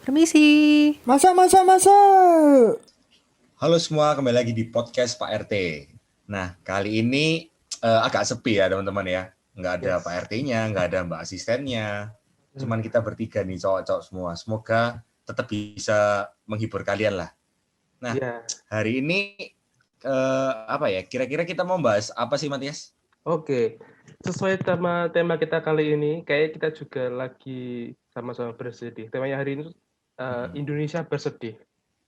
Permisi. Masa. Halo semua, kembali lagi di podcast Pak RT. Nah, kali ini agak sepi ya teman-teman ya. Nggak ada Yes. Pak RT-nya, nggak ada Mbak Asistennya. Cuman kita bertiga nih, cowok-cowok semua. Semoga tetap bisa menghibur kalian lah. Nah, Ya, hari ini apa ya? Kira-kira kita mau bahas apa sih, Matias? oke. Sesuai tema kita kali ini, kayak kita juga lagi sama-sama bersedih. Temanya hari ini Indonesia bersedih.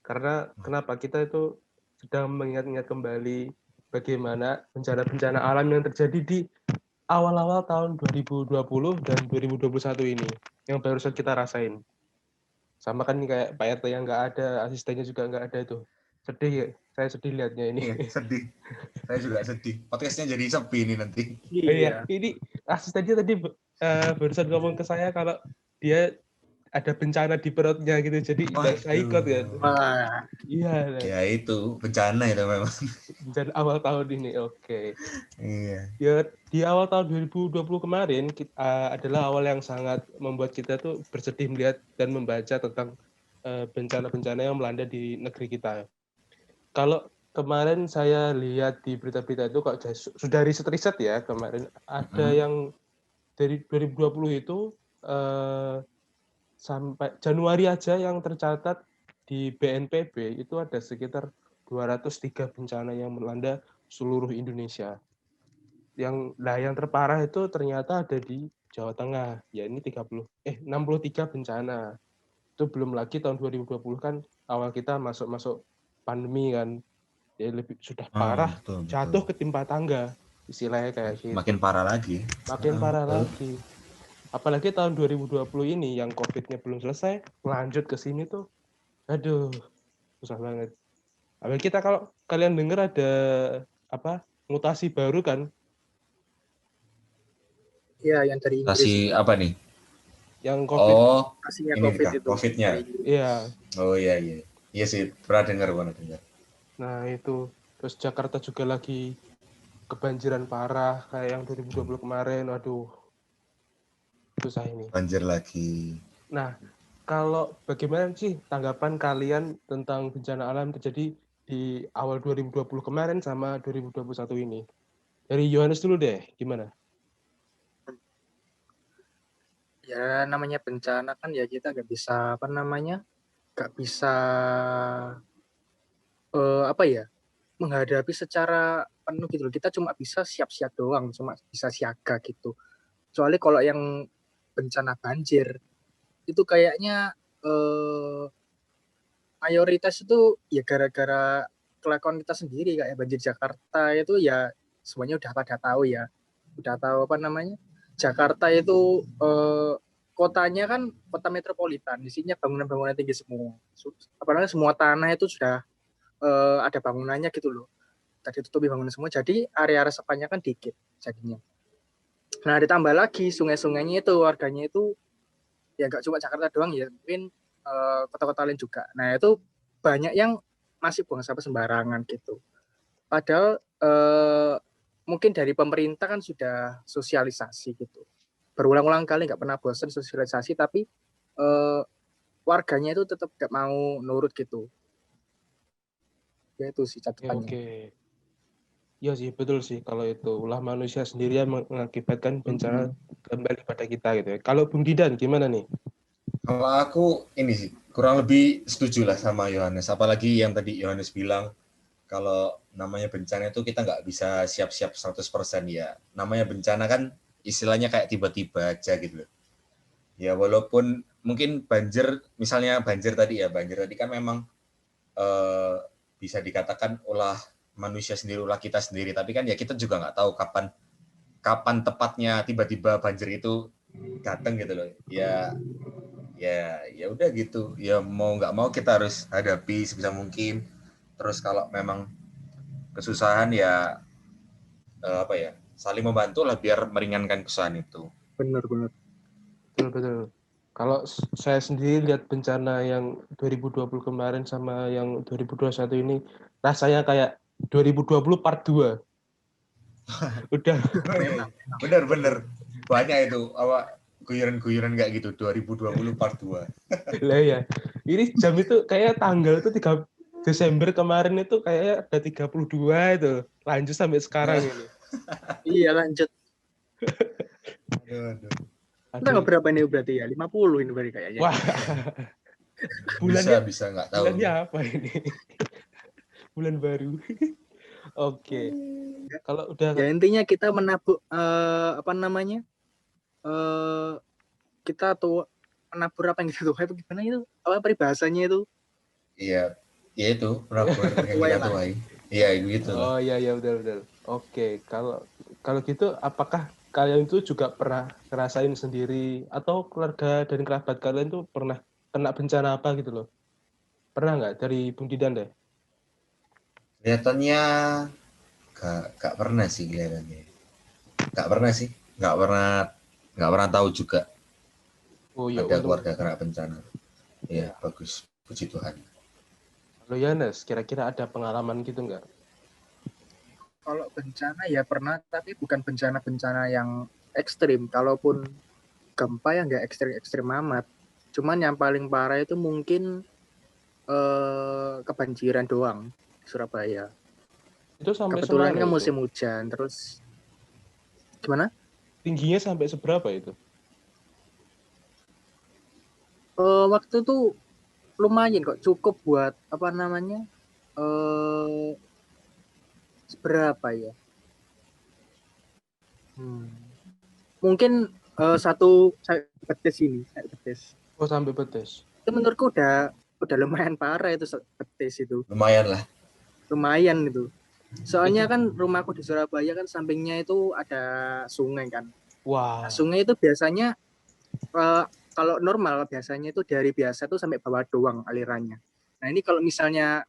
Karena kenapa? Kita itu sedang mengingat-ingat kembali bagaimana bencana-bencana alam yang terjadi di awal-awal tahun 2020 dan 2021 ini, yang barusan kita rasain. Sama kan kayak Pak RT yang nggak ada, asistennya juga nggak ada itu. Sedih ya, saya sedih lihatnya ini. Iya, sedih. Saya juga sedih. Podcastnya jadi sepi ini nanti. Iya, ini asistennya tadi barusan ngomong ke saya kalau dia ada bencana di perutnya gitu, jadi nggak bisa ikut kan. Waduh. Wah, Iya, Ya itu, bencana itu memang. bencana awal tahun ini. Oke. Iya. Ya, di awal tahun 2020 kemarin adalah awal yang sangat membuat kita tuh bersedih melihat dan membaca tentang bencana-bencana yang melanda di negeri kita. Kalau kemarin saya lihat di berita-berita itu kok sudah riset-riset ya kemarin ada yang dari 2020 itu sampai Januari aja yang tercatat di BNPB itu ada sekitar 203 bencana yang melanda seluruh Indonesia. Yang terparah itu ternyata ada di Jawa Tengah, ya ini 63 bencana. Itu belum lagi tahun 2020 kan awal kita masuk pandemi kan. Ya lebih sudah parah, Betul. jatuh ketimpa tangga. Istilahnya kayak gitu. Makin parah lagi. Makin parah Betul. lagi. Apalagi tahun 2020 ini yang COVID-nya belum selesai, lanjut ke sini tuh, aduh, susah banget. Apalagi kita kalau kalian dengar ada mutasi baru kan, ya yang dari Inggris Kasih itu, apa nih? yang COVID. Oh, aslinya ini COVID kah? itu. COVID-nya. Iya. Oh iya. Iya sih, pernah dengar. Nah itu, terus Jakarta juga lagi kebanjiran parah kayak yang 2020 kemarin, aduh, susah ini. Banjir lagi. Nah, kalau bagaimana sih tanggapan kalian tentang bencana alam terjadi di awal 2020 kemarin sama 2021 ini? Dari Yohanes dulu deh, gimana? Ya namanya bencana kan ya kita nggak bisa nggak bisa menghadapi secara penuh gitu loh. Kita cuma bisa siap-siap doang, cuma bisa siaga gitu. Soalnya kalau yang bencana banjir itu kayaknya mayoritas itu ya gara-gara kelakuan kita sendiri, kayak banjir Jakarta itu ya semuanya udah pada tahu ya, udah tahu Jakarta itu kotanya kan kota metropolitan, isinya bangunan-bangunan tinggi semua, apalagi semua tanah itu sudah ada bangunannya gitu loh, tadi tutupi bangunan semua, jadi area resapannya kan dikit jadinya. Nah ditambah lagi sungai-sungainya itu warganya itu ya nggak cuma Jakarta doang ya, mungkin kota-kota lain juga. Nah itu banyak yang masih buang sampah sembarangan gitu. Padahal mungkin dari pemerintah kan sudah sosialisasi gitu. Berulang-ulang kali nggak pernah bosan sosialisasi, tapi warganya itu tetap nggak mau nurut gitu. Ya itu sih catatannya. Oke. Iya sih, betul sih. Kalau itu ulah manusia sendiri yang mengakibatkan bencana kembali pada kita gitu ya. Kalau Bung Didan gimana nih? Kalau aku ini sih kurang lebih setuju lah sama Yohanes. Apalagi yang tadi Yohanes bilang kalau namanya bencana itu kita nggak bisa siap-siap 100% ya. Namanya bencana kan istilahnya kayak tiba-tiba aja gitu loh. Ya walaupun mungkin misalnya banjir tadi kan memang bisa dikatakan ulah manusia sendiri, ulah kita sendiri. Tapi kan ya kita juga nggak tahu kapan tepatnya tiba-tiba banjir itu datang gitu loh. Ya udah gitu. Ya mau nggak mau kita harus hadapi sebisa mungkin. Terus kalau memang kesusahan ya saling membantu lah biar meringankan kesusahan itu. Benar-benar. Betul. Kalau saya sendiri lihat bencana yang 2020 kemarin sama yang 2021 ini, rasanya kayak 2020 part 2. Udah. Bener. Banyak itu. guyuran kayak gitu 2020 part 2. Lah ya. Ini jam itu kayak tanggal itu 3 Desember kemarin itu kayak ada 32 itu. Lanjut sampai sekarang ini. Iya lanjut. Aduh. Tanggal berapa ini berarti ya? 50 ini berarti kayaknya. Wah. Bulannya Bisa nggak tahu. bulannya apa ini? Bulan baru. Oke. Kalau udah Ya intinya kita menabur kita tuh menabur apa yang gitu tuh? Itu gimana itu? Apa peribahasanya itu? Iya, ya itu penabur yang Tuai kita lah. tuai. Iya, gitu lah. Oh iya betul. Oke, kalau gitu apakah kalian itu juga pernah ngerasain sendiri atau keluarga dan kerabat kalian tuh pernah kena bencana apa gitu loh? Pernah nggak dari Bung Didan deh? Kelihatannya nggak pernah sih kelihatannya. Nggak pernah tahu juga Oh iya, ada untung. keluarga kena bencana. Iya, bagus. Puji Tuhan. Kalau Yanes, kira-kira ada pengalaman gitu nggak? Kalau bencana ya pernah, tapi bukan bencana-bencana yang ekstrim. Kalaupun gempa ya nggak ekstrim amat. Cuman yang paling parah itu mungkin kebanjiran doang di Surabaya. Itu sampai Kebetulan semana kan itu? musim hujan, terus gimana? Tingginya sampai seberapa itu? Waktu itu lumayan kok, cukup buat seberapa ya? Mungkin satu betis ini, betis. Oh sampai betis. Itu menurutku udah lumayan parah itu betis itu. Lumayan lah. Lumayan itu. Soalnya kan rumahku di Surabaya kan sampingnya itu ada sungai kan. Wah. Nah, sungai itu biasanya kalau normal biasanya itu dari biasa tuh sampai bawah doang alirannya. Nah ini kalau misalnya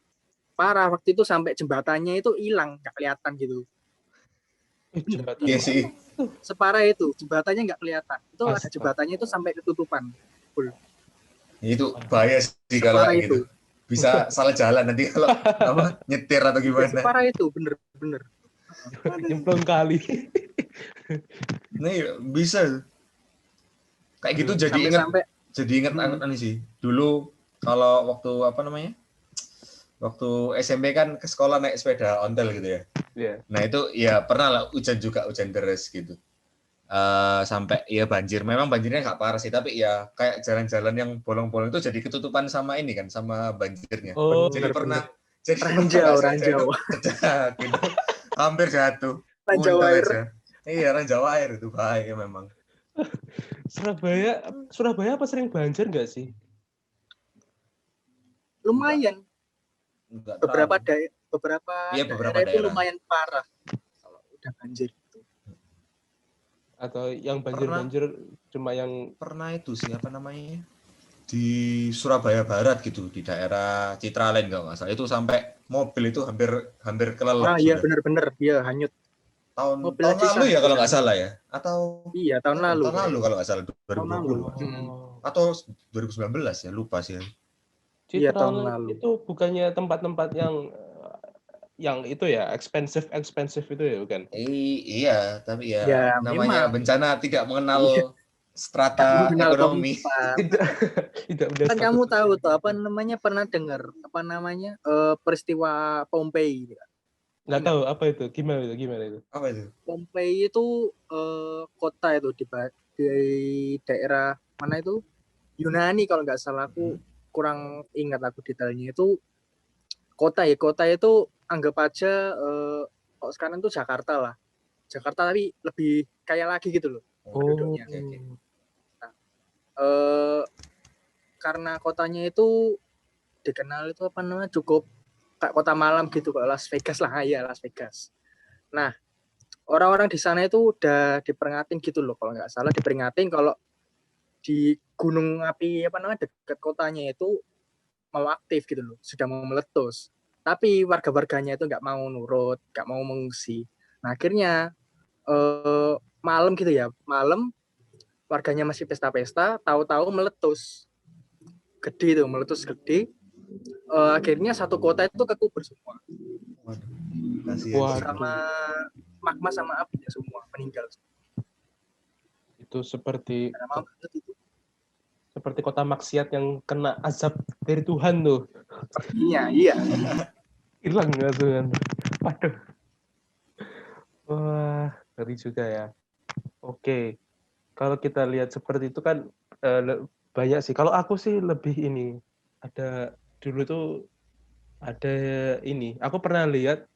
parah waktu itu sampai jembatannya itu hilang, nggak kelihatan gitu. Jembatan. Iya sih. Separah itu jembatannya nggak kelihatan. Itu ada Astaga. jembatannya itu sampai ketutupan. Itu bahaya sih kalau Separah kayak itu. gitu. Bisa salah jalan nanti kalau nyetir atau Ya, gimana. separah itu bener. Nyemplung kali. Nih bisa. Kayak gitu Sampai jadi ingat ini sih. Dulu kalau waktu SMP kan ke sekolah naik sepeda ontel gitu ya. Yeah. Nah itu ya pernah lah hujan deras gitu. Sampai ya banjir. Memang banjirnya nggak parah sih, tapi ya kayak jalan-jalan yang bolong-bolong itu jadi ketutupan sama ini kan, sama banjirnya. Oh, jadi pernah ranjau. gitu. Hampir jatuh. Ranjau Untung air. aja. Iya, ranjau air itu bahaya memang. Surabaya apa sering banjir nggak sih? Lumayan. Enggak beberapa Iya, beberapa daerah itu daerah. lumayan parah kalau udah banjir itu. Atau yang banjir cuma yang pernah itu sih di Surabaya Barat gitu, di daerah Citraland kalau nggak salah, itu sampai mobil itu hampir kelelep. Iya benar-benar dia hanyut. Tahun lalu ya kalau nggak salah ya, atau iya tahun lalu kalau nggak salah 2020 atau 2019 ya, lupa sih. Iya tahun Citraland lalu. itu bukannya tempat-tempat yang itu ya expensive itu ya bukan? Iya, tapi ya namanya memang. bencana tidak mengenal strata ekonomi. Tidak benar. Kan kamu tahu tuh pernah dengar peristiwa Pompei? Nggak tahu apa itu, gimana itu? Apa itu? Pompei itu kota itu di daerah mana itu? Yunani kalau nggak salah, aku kurang ingat aku detailnya. Itu kota itu anggap aja kalau sekarang tuh Jakarta lah. Jakarta tapi lebih kaya lagi gitu loh penduduknya. Nah, karena kotanya itu dikenal itu cukup kayak kota malam gitu, kayak Las Vegas lah ya, Las Vegas. Nah, orang-orang di sana itu udah diperingatin gitu loh, kalau nggak salah diperingatin kalau di gunung api dekat kotanya itu mau aktif gitu loh, sudah mau meletus. Tapi warga-warganya itu nggak mau nurut, nggak mau mengungsi. Nah akhirnya malam gitu ya, warganya masih pesta-pesta, tahu-tahu meletus gede. Akhirnya satu kota itu kekubur semua. Waduh. Sama magma sama apinya semua meninggal. Itu seperti Karena mau banget itu. seperti kota maksiat yang kena azab dari Tuhan tuh. Iya. Hilang nggak tuh kan? Waduh. Wah, ngeri juga ya. Oke. Kalau kita lihat seperti itu kan banyak sih. Kalau aku sih lebih ini. Ada dulu tuh ada ini. Aku pernah lihat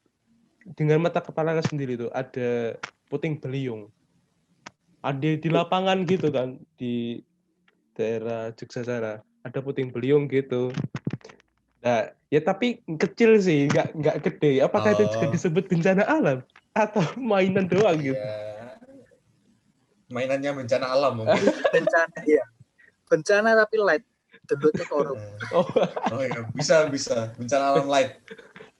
dengan mata kepala sendiri tuh ada puting beliung. Ada di lapangan gitu kan di daerah Jogja sana. Ada puting beliung gitu. Nah, ya tapi kecil sih, nggak gede. Apakah itu juga Oh, disebut bencana alam atau mainan doang gitu? iya. Mainannya bencana alam mungkin. Bencana, iya. Bencana tapi light. Debutnya korup. Oh, Oh ya, bisa. Bencana alam light.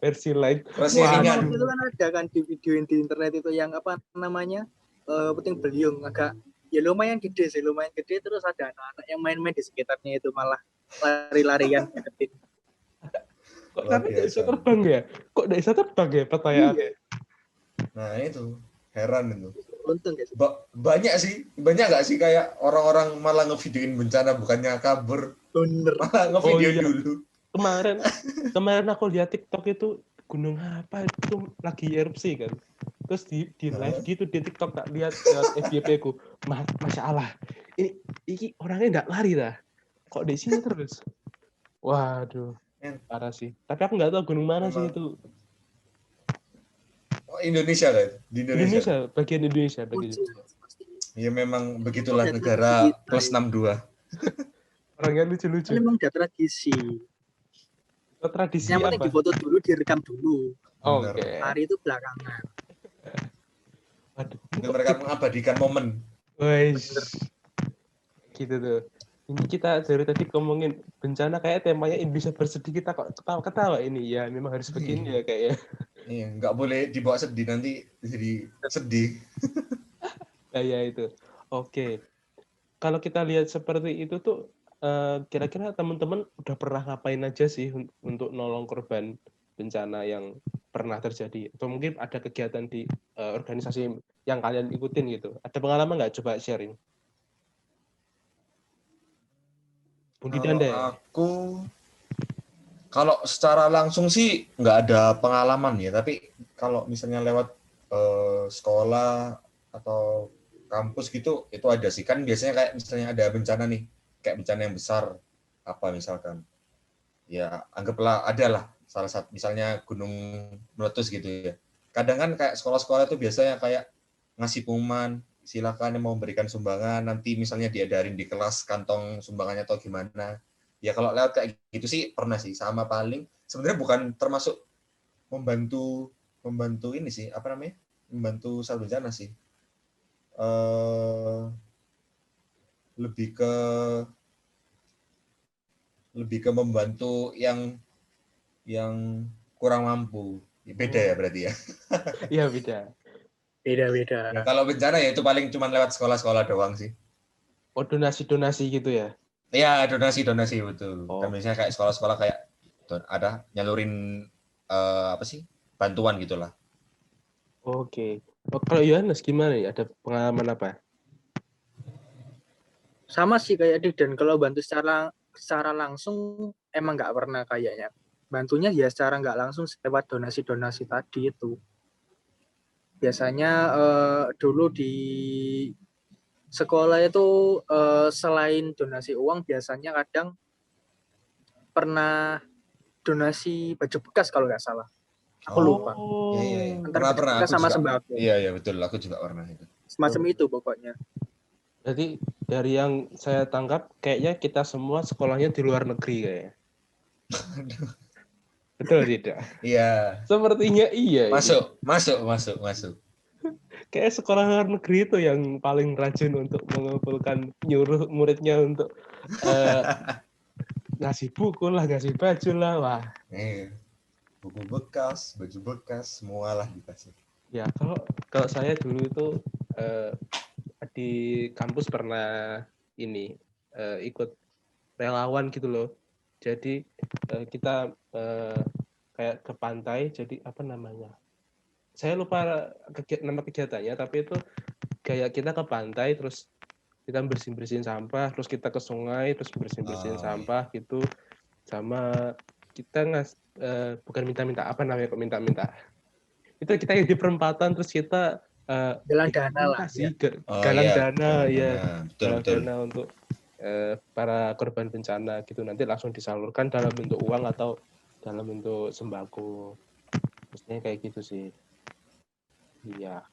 versi lain. Versi Sama ringan. itu kan ada kan di video di internet itu yang apa namanya puting beliung agak ya lumayan gede terus ada anak-anak yang main-main di sekitarnya itu malah lari-larian deketin. Kok Luar tapi nggak bisa biasa. terbang ya? Kok nggak bisa terbang ya pertanyaannya? Iya, Nah itu, heran itu. untung guys. Banyak nggak sih kayak orang-orang malah ngevideoin bencana bukannya kabur, Bener. malah Oh ngevideo iya, dulu. kemarin aku lihat TikTok itu gunung apa itu lagi erupsi kan. Terus di live gitu di TikTok tak lihat FYP ku. Masya Allah, ini orangnya nggak lari dah. Kok di sini terus? Waduh, Men, parah sih. Tapi aku nggak tahu gunung mana sih memang itu. Indonesia kan? Di Indonesia. Bagian Indonesia. Uji, pasti. Ya memang begitulah Udah tradisi negara kita, plus ya. 62. Orangnya Kan lucu-lucu. memang udah tradisi. Tradisi Yang penting apa? difoto dulu, direkam dulu. Benar. Oke. Hari itu belakangan. Waduh, Itu kok mereka mengabadikan momen. Wes, gitu tuh. Ini kita dari tadi ngomongin bencana kayak temanya Indonesia bersedih kita kok ketawa-ketawa ini ya memang harus begini ya kayaknya. Iya, nggak boleh dibawa sedih nanti jadi sedih. Nah, ya itu. Oke. Kalau kita lihat seperti itu tuh kira-kira teman-teman udah pernah ngapain aja sih untuk nolong korban bencana yang pernah terjadi? Atau mungkin ada kegiatan di organisasi yang kalian ikutin gitu? Ada pengalaman nggak? Coba sharing. Bung Didan Kalau deh. kalau secara langsung sih nggak ada pengalaman ya, tapi kalau misalnya lewat sekolah atau kampus gitu, itu ada sih. Kan biasanya kayak misalnya ada bencana nih, kayak bencana yang besar, apa misalkan. Ya, anggaplah ada lah, salah satu, misalnya gunung meletus gitu ya. Kadang kan kayak sekolah-sekolah itu biasanya kayak ngasih pengumuman, silakan yang mau memberikan sumbangan, nanti misalnya diadarin di kelas kantong sumbangannya atau gimana. Ya kalau lewat kayak gitu sih pernah sih, sama paling sebenarnya bukan termasuk membantu ini sih, apa namanya, membantu saat bencana sih, lebih ke membantu yang kurang mampu. Beda ya berarti ya. Iya beda. Beda-beda. Ya, kalau bencana ya itu paling cuma lewat sekolah-sekolah doang sih. Oh donasi-donasi gitu ya? Ya, donasi betul. Kan Oh, biasanya kayak sekolah-sekolah kayak ada nyalurin apa sih? Bantuan gitulah. oke. Oh, kalau Yohanes gimana nih? Ada pengalaman apa? Sama sih kayak Didan, kalau bantu secara langsung emang nggak pernah kayaknya. Bantunya ya secara nggak langsung lewat donasi-donasi tadi itu. Biasanya dulu di sekolah itu selain donasi uang biasanya kadang pernah donasi baju bekas kalau nggak salah. Aku lupa. Iya. Antara baju Pernah bekas aku sama juga. sembako. Iya, betul. Aku juga pernah itu. Semacam itu pokoknya. Jadi dari yang saya tangkap kayaknya kita semua sekolahnya di luar negeri kayaknya. Betul tidak? Iya. Sepertinya iya ini. Masuk. Kayak sekolah luar negeri itu yang paling rajin untuk mengumpulkan nyuruh muridnya untuk ngasih buku lah, ngasih baju lah. Wah, Iya. Buku bekas, baju bekas, semualah dikasih. ya kalau saya dulu itu di kampus pernah ini ikut relawan gitu loh. Jadi kita kayak ke pantai. Jadi apa namanya? Saya lupa nama kegiatannya, tapi itu kayak kita ke pantai terus kita bersihin sampah, terus kita ke sungai, terus bersihin sampah gitu, sama kita bukan minta-minta, apa namanya kok minta-minta, itu kita di perempatan, terus kita Galang dana lah ya. galang dana ya, betul, galang dana untuk para korban bencana gitu, nanti langsung disalurkan dalam bentuk uang atau dalam bentuk sembako, maksudnya kayak gitu sih. Iya.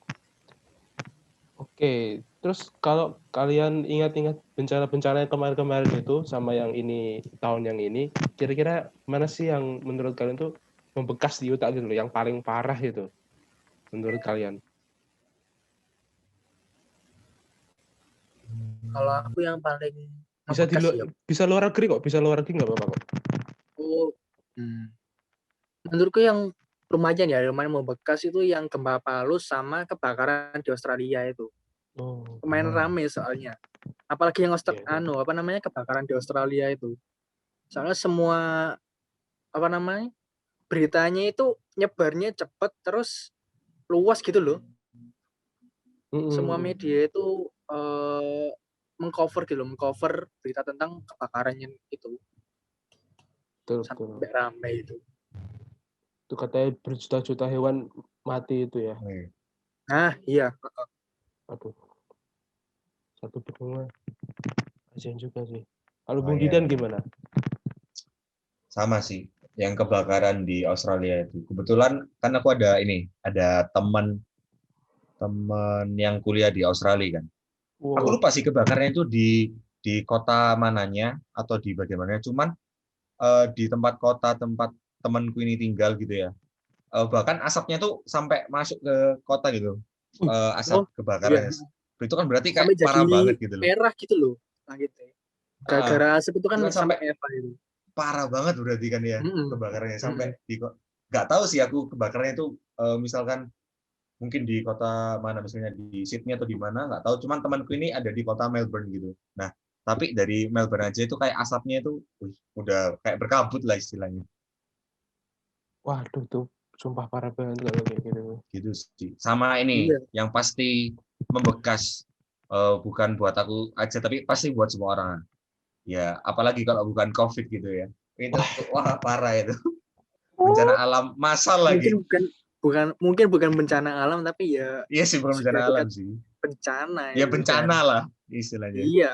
Oke, terus kalau kalian ingat-ingat bencana-bencana yang kemarin-kemarin itu sama yang ini, tahun yang ini, kira-kira mana sih yang menurut kalian tuh membekas di otak gitu loh, yang paling parah itu menurut kalian? Kalau aku yang paling Bisa bisa luar negeri kok, bisa luar negeri nggak apa-apa kok. Oh, menurutku yang lumayan membekas itu yang gempa Palu sama kebakaran di Australia itu. Lumayan rame soalnya. Apalagi yang kebakaran di Australia itu. Soalnya semua beritanya itu nyebarnya cepet terus luas gitu loh. Semua media itu mengcover berita tentang kebakarannya itu. Sampai ramai itu. Itu katanya berjuta-juta hewan mati itu ya. Nah, iya. Aduh. Satu benua. Kasian juga sih. Kalau Bung Didan gimana? Sama sih, yang kebakaran di Australia itu. Kebetulan kan aku ada teman yang kuliah di Australia kan. Wow. Aku lupa sih kebakarnya itu di kota mananya atau di bagaimana. Cuman di tempat temanku ini tinggal gitu ya. Bahkan asapnya tuh sampai masuk ke kota gitu. Asap kebakarannya. Iya. Itu kan berarti kayak parah banget gitu loh. Merah gitu loh langitnya. Gara-gara asap itu kan sampai Eva itu. Parah banget berarti kan ya kebakarannya sampai nggak tahu sih aku kebakarannya itu misalkan mungkin di kota mana, misalnya di Sydney atau di mana nggak tahu, cuman temanku ini ada di kota Melbourne gitu. Nah tapi dari Melbourne aja itu kayak asapnya itu udah kayak berkabut lah istilahnya. Waduh tuh sumpah parah banget kalau kayak gitu. Gitu sih. Sama ini yang pasti membekas, bukan buat aku aja tapi pasti buat semua orang. Ya, apalagi kalau bukan COVID gitu ya. Itu wah parah itu. Bencana alam massal lagi. Mungkin bukan bencana alam tapi ya. Iya sih, bukan bencana alam sih. Bencana. Ya bencana lah istilahnya. Iya.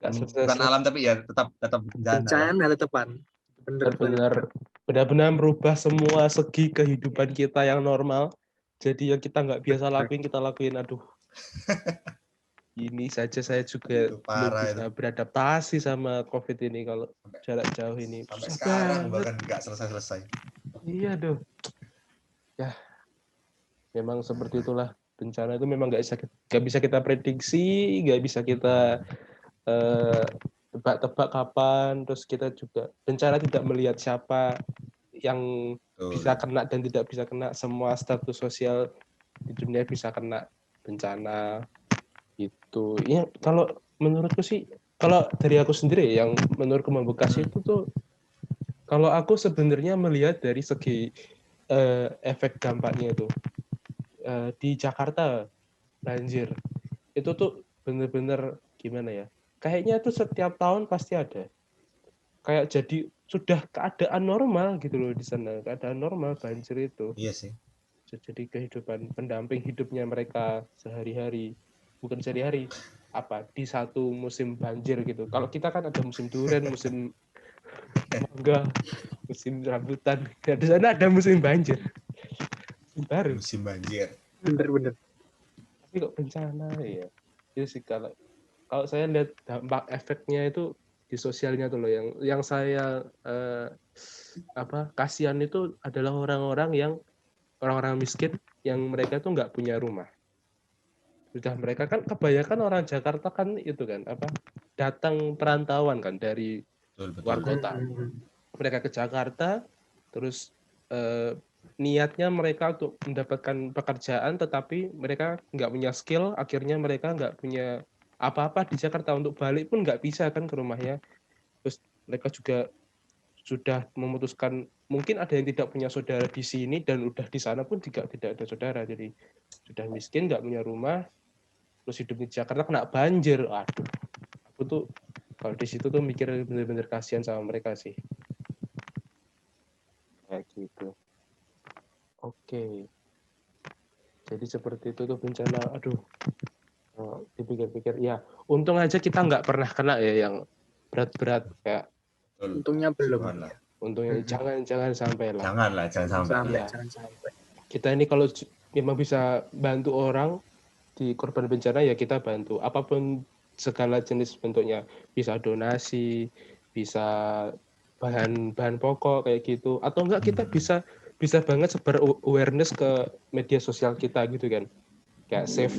Bukan alam tapi ya tetap bencana. Bencana tetepan. Benar-benar merubah semua segi kehidupan kita yang normal. Jadi yang kita nggak biasa lakuin, kita lakuin. Aduh. Ini saja saya juga belum bisa beradaptasi sama COVID ini kalau jarak jauh ini. Sampai sekarang bahkan nggak selesai. Iya doh. Ya, memang seperti itulah. Bencana itu memang nggak bisa kita prediksi, nggak bisa kita tebak-tebak kapan. Terus kita juga bencana tidak melihat siapa yang bisa kena dan tidak bisa kena. Semua status sosial di dunia bisa kena bencana. Itu ya, kalau menurutku sih, kalau dari aku sendiri yang menurutku membekas itu tuh, kalau aku sebenarnya melihat dari segi efek dampaknya itu di Jakarta banjir itu tuh bener-bener gimana ya, kayaknya tuh setiap tahun pasti ada, kayak jadi sudah keadaan normal gitu loh di sana, keadaan normal banjir itu. Iya sih. Jadi kehidupan pendamping hidupnya mereka sehari-hari. Bukan sehari-hari, di satu musim banjir gitu. Kalau kita kan ada musim durian, musim mangga, musim rambutan. Ya, di sana ada musim banjir. Baru. Musim banjir. Bener. Tapi kok bencana ya. Itu sih kalau saya lihat dampak efeknya itu di sosialnya tuh loh, yang saya kasihan itu adalah orang-orang miskin yang mereka tuh nggak punya rumah. Sudah mereka kan kebanyakan orang Jakarta kan itu kan datang perantauan kan dari luar kota. Mereka ke Jakarta terus niatnya mereka untuk mendapatkan pekerjaan, tetapi mereka nggak punya skill, akhirnya mereka nggak punya apa-apa di Jakarta, untuk balik pun nggak bisa kan ke rumahnya. Terus mereka juga sudah memutuskan, mungkin ada yang tidak punya saudara di sini dan udah di sana pun tidak ada saudara, jadi sudah miskin, nggak punya rumah. terus hidup di Jakarta kena banjir. Aduh, aku tuh kalau di situ tuh mikir bener-bener kasihan sama mereka sih. Kayak gitu. Oke. Jadi seperti itu tuh bencana. Aduh, dipikir-pikir ya. Untung aja kita nggak pernah kena ya yang berat-berat kayak. Untungnya belum. Janganlah. Untungnya jangan sampai lah. Jangan sampai. Jangan sampai. Kita ini kalau memang bisa bantu orang di korban bencana ya kita bantu. Apapun segala jenis bentuknya. Bisa donasi, bisa bahan pokok kayak gitu. Atau enggak kita bisa banget sebar awareness ke media sosial kita gitu kan. Kayak save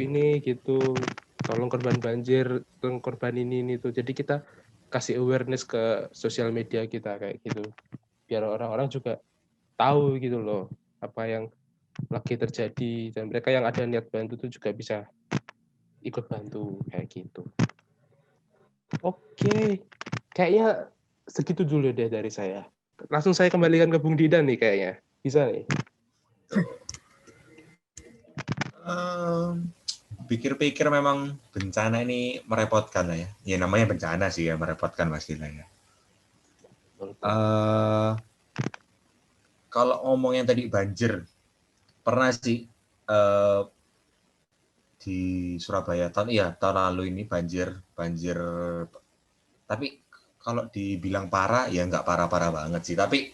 ini gitu. Tolong korban banjir, tolong korban ini tuh. Jadi kita kasih awareness ke sosial media kita kayak gitu. Biar orang-orang juga tahu gitu loh apa yang lagi terjadi dan mereka yang ada niat bantu tuh juga bisa ikut bantu kayak gitu. Oke, kayaknya segitu dulu deh dari saya. Langsung saya kembalikan ke Bung Didan nih kayaknya. Bisa nih. Pikir-pikir memang bencana ini merepotkan lah ya. Ya namanya bencana sih ya, merepotkan pastilah ya. Kalau ngomongnya tadi banjir, pernah sih di Surabaya tahun lalu ini banjir. Tapi kalau dibilang parah ya nggak parah-parah banget sih. Tapi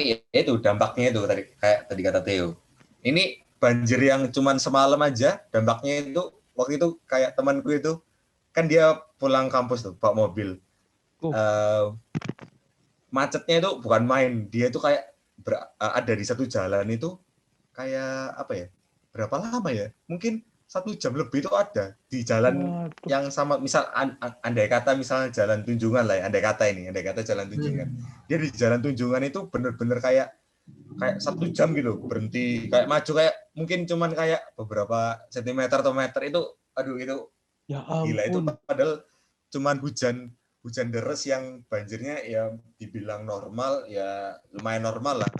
ya itu dampaknya itu tadi kata Theo. Ini banjir yang cuman semalam aja, dampaknya itu waktu itu kayak temanku itu kan dia pulang kampus tuh bawa mobil. Macetnya itu bukan main, dia itu kayak ada di satu jalan itu kayak apa ya? Berapa lama ya? Mungkin 1 jam lebih itu ada di jalan yang sama, misal andai kata misalnya jalan Tunjungan lah ya, andai kata jalan Tunjungan. Dia di jalan Tunjungan itu bener-bener kayak 1 jam gitu berhenti, kayak maju kayak mungkin cuman kayak beberapa sentimeter atau meter itu, aduh itu ya ampun. Gila itu padahal cuman hujan deras yang banjirnya ya dibilang normal ya lumayan normal lah,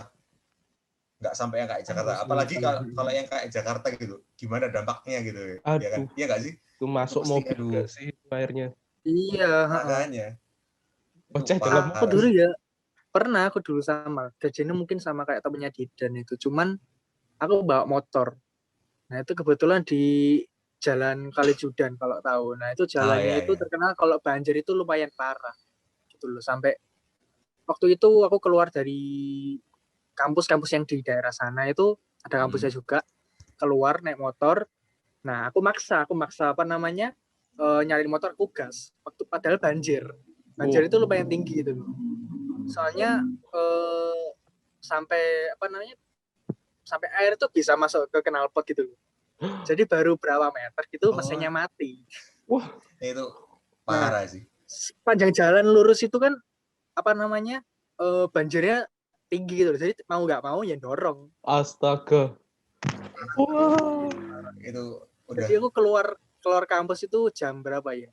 nggak sampai yang kayak Jakarta. Apalagi kalau yang kayak Jakarta gitu, gimana dampaknya gitu ya kan? Iya nggak sih? Itu masuk itu mobil nggak sih airnya? Iya. Makanya. Aku dulu sama kejadiannya mungkin sama kayak temennya Didan itu, cuman aku bawa motor. Nah itu kebetulan di Jalan Kalijudan kalau tahu. Nah itu jalannya itu terkenal kalau banjir itu lumayan parah gitu loh. Sampai waktu itu aku keluar dari kampus-kampus yang di daerah sana itu ada kampusnya juga, keluar naik motor. Nah aku maksa nyari motor, aku gas waktu padahal banjir itu lumayan tinggi gitu loh. Soalnya sampai air itu bisa masuk ke knalpot gitu loh. Jadi baru berapa meter gitu mesinnya mati. Wah, itu parah sih. Panjang jalan lurus itu kan banjirnya tinggi gitu. Jadi mau nggak mau ya dorong. Astaga. Wah. Itu udah. Jadi aku keluar kampus itu jam berapa ya?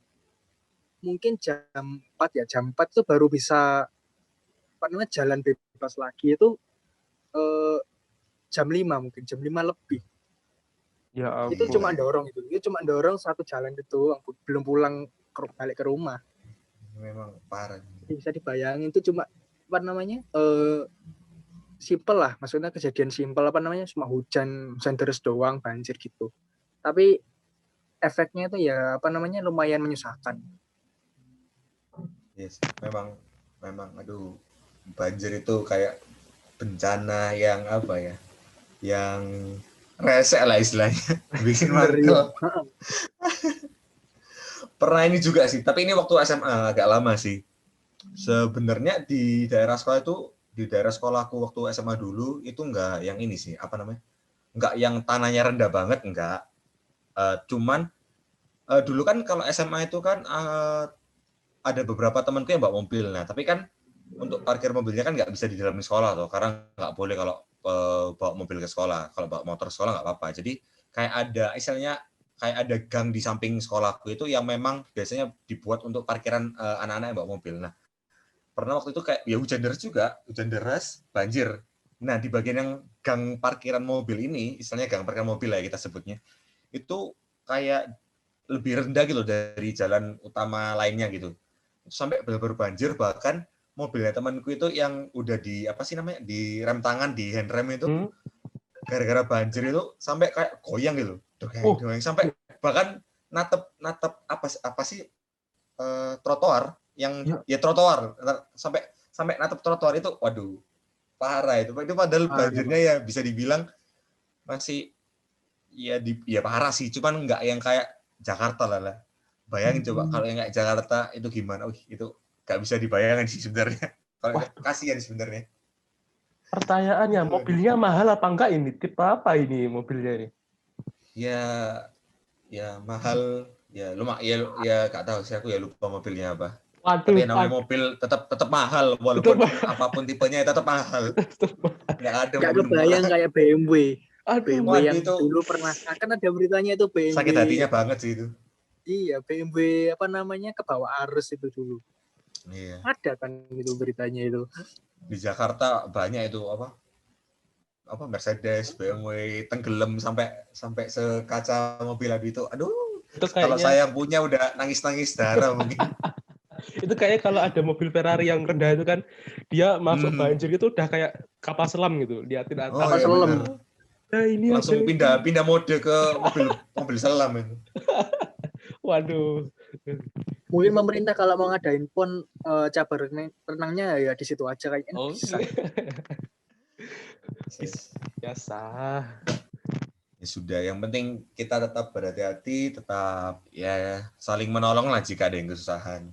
Mungkin jam 4 ya. Jam 4 itu baru bisa jalan bebas lagi itu jam 5 mungkin. Jam 5 lebih. Ya ampun. Itu cuma dorong satu jalan itu, belum pulang balik ke rumah. Memang parah. Bisa dibayangin itu cuma simple lah, maksudnya kejadian simple cuma hujan deras doang, banjir gitu. Tapi efeknya itu ya lumayan menyusahkan. Yes, memang aduh, banjir itu kayak bencana yang apa ya? Yang resek lah istilahnya, bikin mantel. Pernah ini juga sih, tapi ini waktu SMA agak lama sih. Sebenarnya di daerah sekolahku waktu SMA dulu itu enggak yang ini sih, enggak yang tanahnya rendah banget, enggak. Cuman dulu kan kalau SMA itu kan ada beberapa temanku yang bawa mobil. Nah, tapi kan untuk parkir mobilnya kan nggak bisa di dalam sekolah tuh, karena nggak boleh kalau bawa mobil ke sekolah. Kalau bawa motor ke sekolah nggak apa-apa. Jadi kayak ada gang di samping sekolahku itu yang memang biasanya dibuat untuk parkiran anak-anak yang bawa mobil. Nah, pernah waktu itu kayak ya hujan deras, banjir. Nah, di bagian yang gang parkiran mobil ini, istilahnya gang parkiran mobil lah ya kita sebutnya, itu kayak lebih rendah gitu dari jalan utama lainnya gitu. Sampai benar-benar banjir, bahkan mobilnya temanku itu yang udah di apa sih namanya, di rem tangan, di handrem itu gara-gara banjir itu sampai kayak goyang gitu. Doang sampai bahkan natep apa sih trotoar yang ya trotoar sampai natep trotoar itu, waduh parah itu padahal banjirnya ya bisa dibilang masih ya parah sih, cuman nggak yang kayak Jakarta lah. Bayangin coba kalau yang kayak Jakarta itu gimana. Itu nggak bisa dibayangin sih sebenarnya. Kalau kasihan sebenarnya. Pertanyaannya, mobilnya mahal apa enggak ini? Tipe apa ini mobilnya ini? Ya mahal. Ya nggak tahu sih, aku ya lupa mobilnya apa. Waduh, tapi namanya mobil tetap mahal, walaupun apapun tipenya tetap mahal. Nggak ada nggak mobil kebayang murah. kayak BMW. Aduh, BMW yang itu dulu pernah, kan ada beritanya itu BMW. Sakit hatinya banget sih itu. Iya, BMW apa namanya, kebawa arus itu dulu. Iya. Ada kan itu beritanya itu. Di Jakarta banyak itu apa Mercedes, BMW tenggelam sampai sekaca mobil itu. Aduh. Itu kalau saya punya udah nangis-nangis darah mungkin. Itu kayak kalau ada mobil Ferrari yang rendah itu kan, dia masuk banjir itu udah kayak kapal selam gitu, liatin atas. Kapal selam. Nah, ini langsung pindah mode ke mobil selam itu. Waduh. Mungkin pemerintah kalau mau ngadain PON cabang renangnya ya di situ aja kayaknya bisa. Biasa. Ya sudah, yang penting kita tetap berhati-hati, tetap ya saling menolong lah jika ada yang kesusahan.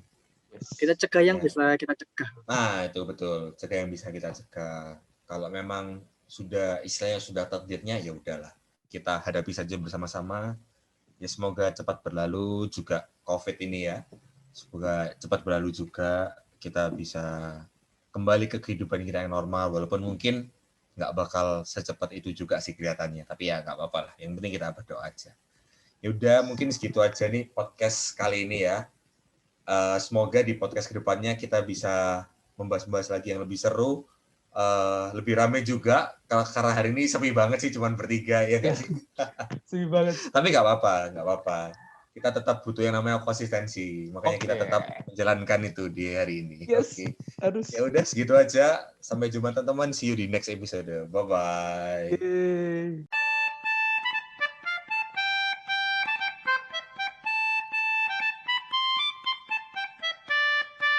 Kita cegah yang bisa kita cegah. Nah, itu betul, cegah yang bisa kita cegah. Kalau memang istilahnya sudah takdirnya, ya udahlah, kita hadapi saja bersama-sama. Ya semoga cepat berlalu juga COVID ini ya. Semoga cepat berlalu juga, kita bisa kembali ke kehidupan kita yang normal, walaupun mungkin nggak bakal secepat itu juga sih kelihatannya, tapi ya nggak apa-apa lah, yang penting kita berdoa aja. Ya udah, mungkin segitu aja nih podcast kali ini ya. Semoga di podcast kedepannya kita bisa membahas-bahas lagi yang lebih seru, lebih ramai juga, karena hari ini sepi banget sih, cuman bertiga ya nggak sih? Sepi banget. Tapi nggak apa-apa. Kita tetap butuh yang namanya konsistensi, makanya kita tetap menjalankan itu di hari ini. Oke. Ya udah, segitu aja. Sampai jumpa teman-teman. See you di next episode. Bye bye.